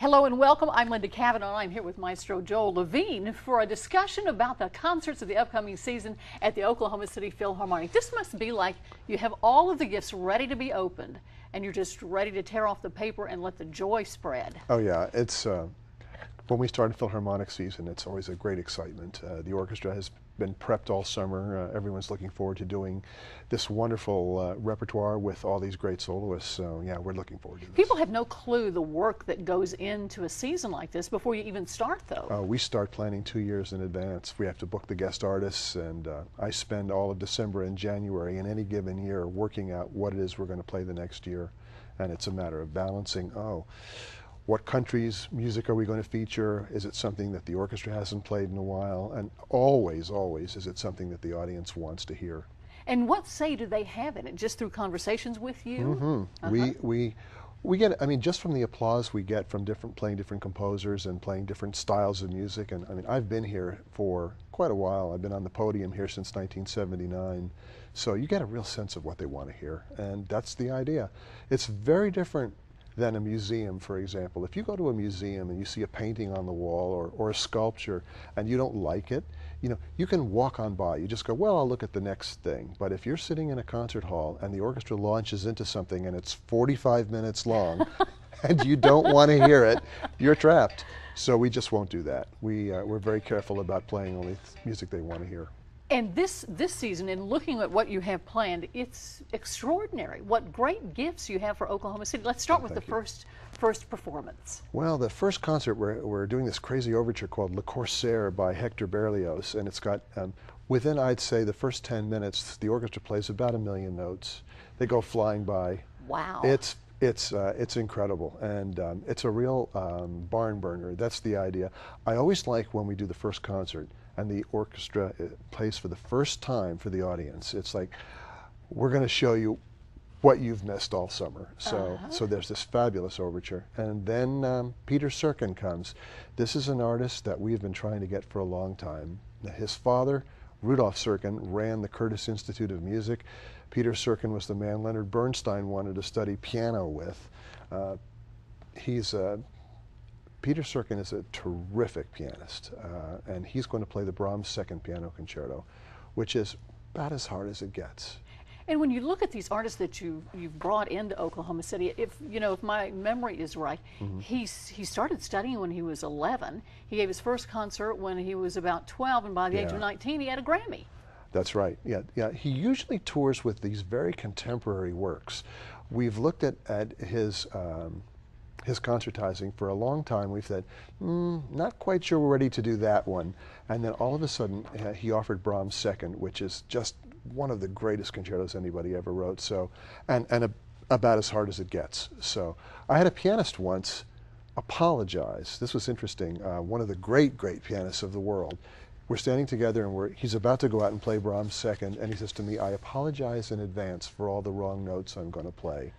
Hello and welcome. I'm Linda Cavanaugh. I'm here with Maestro Joel Levine for a discussion about the concerts of the upcoming season at the Oklahoma City Philharmonic. This must be like you have all of the gifts ready to be opened and you're just ready to tear off the paper and let the joy spread. Oh yeah, it's when we start Philharmonic season, it's always a great excitement. The orchestra has been prepped all summer. Everyone's looking forward to doing this wonderful repertoire with all these great soloists. So yeah, we're looking forward to this. People have no clue the work that goes into a season like this before you even start, though. We start planning 2 years in advance. We have to book the guest artists, and I spend all of December and January in any given year working out what it is we're going to play the next year. And it's a matter of balancing, what country's music are we going to feature? Is it something that the orchestra hasn't played in a while? And always, always, is it something that the audience wants to hear? And what say do they have in it? Just through conversations with you? We get, I mean, just from the applause we get from playing different composers and playing different styles of music. And I mean, I've been here for quite a while. I've been on the podium here since 1979. So you get a real sense of what they want to hear. And that's the idea. It's very different than a museum, for example. If you go to a museum and you see a painting on the wall or a sculpture and you don't like it, you can walk on by. You just go, well, I'll look at the next thing. But if you're sitting in a concert hall and the orchestra launches into something and it's 45 minutes long and you don't want to hear it, you're trapped. So we just won't do that. We're very careful about playing only music they want to hear. And this season, in looking at what you have planned, it's extraordinary. What great gifts you have for Oklahoma City. Let's start with the first performance. Well, the first concert, we're doing this crazy overture called Le Corsaire by Hector Berlioz, and it's got, within, I'd say, the first 10 minutes, the orchestra plays about 1 million notes. They go flying by. Wow. It's incredible, and it's a real barn burner. That's the idea. I always like when we do the first concert and the orchestra plays for the first time for the audience. It's like, we're going to show you what you've missed all summer. So there's this fabulous overture. And then Peter Serkin comes. This is an artist that we've been trying to get for a long time. His father, Rudolf Serkin, ran the Curtis Institute of Music. Peter Serkin was the man Leonard Bernstein wanted to study piano with. Peter Serkin is a terrific pianist, and he's going to play the Brahms Second Piano Concerto, which is about as hard as it gets. And when you look at these artists that you've brought into Oklahoma City, if my memory is right, he started studying when he was 11. He gave his first concert when he was about 12, and by the age of 19, he had a Grammy. That's right. Yeah. He usually tours with these very contemporary works. We've looked at his concertizing for a long time. We've said, not quite sure we're ready to do that one. And then all of a sudden, he offered Brahms Second, which is just one of the greatest concertos anybody ever wrote. So, and about as hard as it gets. So, I had a pianist once apologize. This was interesting. One of the great pianists of the world. We're standing together and he's about to go out and play Brahms Second, and he says to me, "I apologize in advance for all the wrong notes I'm going to play."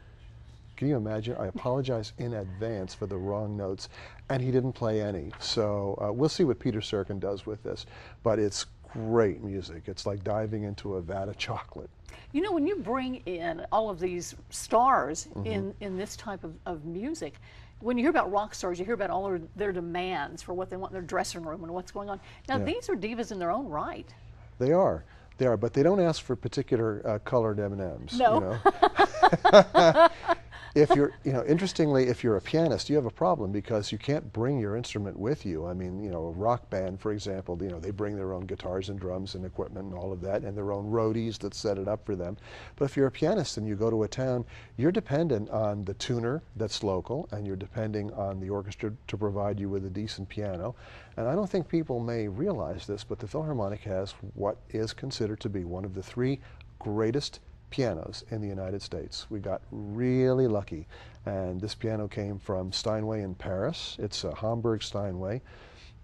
Can you imagine? I apologize in advance for the wrong notes, and he didn't play any. So we'll see what Peter Serkin does with this, but it's great music. It's like diving into a vat of chocolate. You know, when you bring in all of these stars in this type of music, when you hear about rock stars, you hear about all of their demands for what they want in their dressing room and what's going on. Now, these are divas in their own right. They are, but they don't ask for particular colored M&Ms. No. If you're, interestingly, if you're a pianist, you have a problem because you can't bring your instrument with you. I mean, a rock band, for example, they bring their own guitars and drums and equipment and all of that, and their own roadies that set it up for them. But if you're a pianist and you go to a town, you're dependent on the tuner that's local, and you're depending on the orchestra to provide you with a decent piano. And I don't think people may realize this, but the Philharmonic has what is considered to be one of the 3 greatest pianos in the United States. We got really lucky, and this piano came from Steinway in Paris. It's a Hamburg Steinway,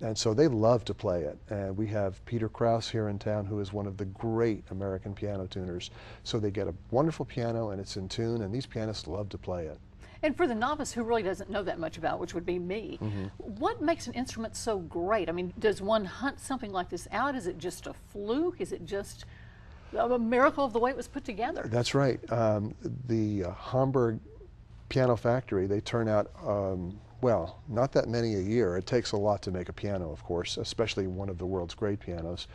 and so they love to play it. And we have Peter Krause here in town, who is one of the great American piano tuners. So they get a wonderful piano and it's in tune, and these pianists love to play it. And for the novice who really doesn't know that much about, which would be me, what makes an instrument so great? I mean, does one hunt something like this out? Is it just a fluke? Is it just a miracle of the way it was put together? That's right. The Hamburg Piano Factory, they turn out Well, not that many a year. It takes a lot to make a piano, of course, especially one of the world's great pianos.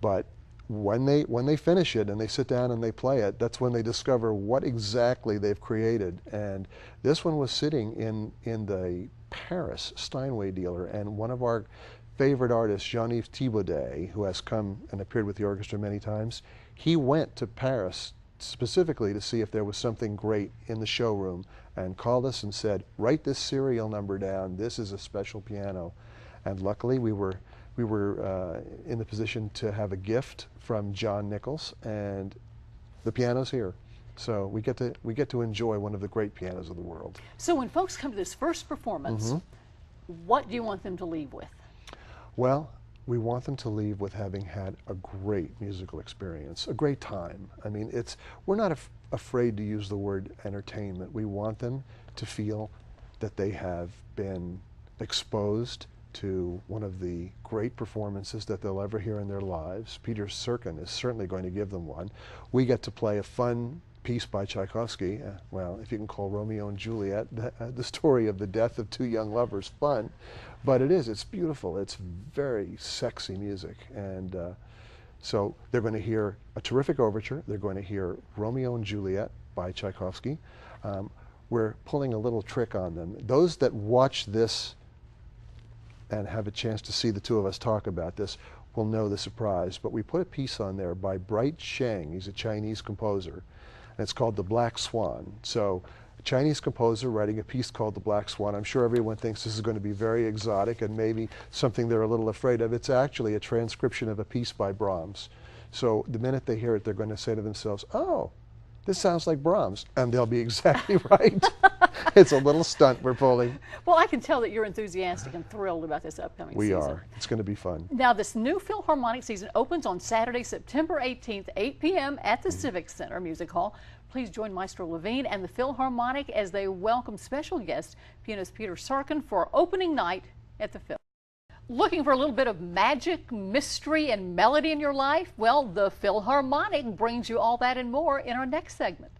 But when they finish it and they sit down and they play it, that's when they discover what exactly they've created. And this one was sitting in the Paris Steinway dealer, and one of our favorite artists, Jean-Yves Thibaudet, who has come and appeared with the orchestra many times, he went to Paris specifically to see if there was something great in the showroom and called us and said, write this serial number down, this is a special piano. And luckily we were in the position to have a gift from John Nichols, and the piano's here. So we get to enjoy one of the great pianos of the world. So when folks come to this first performance, what do you want them to leave with? Well, we want them to leave with having had a great musical experience, a great time. I mean, we're not afraid to use the word entertainment. We want them to feel that they have been exposed to one of the great performances that they'll ever hear in their lives. Peter Serkin is certainly going to give them one. We get to play a fun piece by Tchaikovsky, well, if you can call Romeo and Juliet the story of the death of two young lovers fun, but it's beautiful, it's very sexy music, and so they're going to hear a terrific overture, they're going to hear Romeo and Juliet by Tchaikovsky. We're pulling a little trick on them. Those that watch this and have a chance to see the two of us talk about this will know the surprise, but we put a piece on there by Bright Sheng. He's a Chinese composer, and it's called The Black Swan. So a Chinese composer writing a piece called The Black Swan. I'm sure everyone thinks this is going to be very exotic and maybe something they're a little afraid of. It's actually a transcription of a piece by Brahms. So the minute they hear it, they're going to say to themselves, oh, this sounds like Brahms, and they'll be exactly right. It's a little stunt we're pulling. Well, I can tell that you're enthusiastic and thrilled about this upcoming season. We are. It's going to be fun. Now, this new Philharmonic season opens on Saturday, September 18th, 8 p.m. at the Civic Center Music Hall. Please join Maestro Levine and the Philharmonic as they welcome special guest, pianist Peter Serkin, for opening night at the Phil. Looking for a little bit of magic, mystery, and melody in your life? Well, the Philharmonic brings you all that and more in our next segment.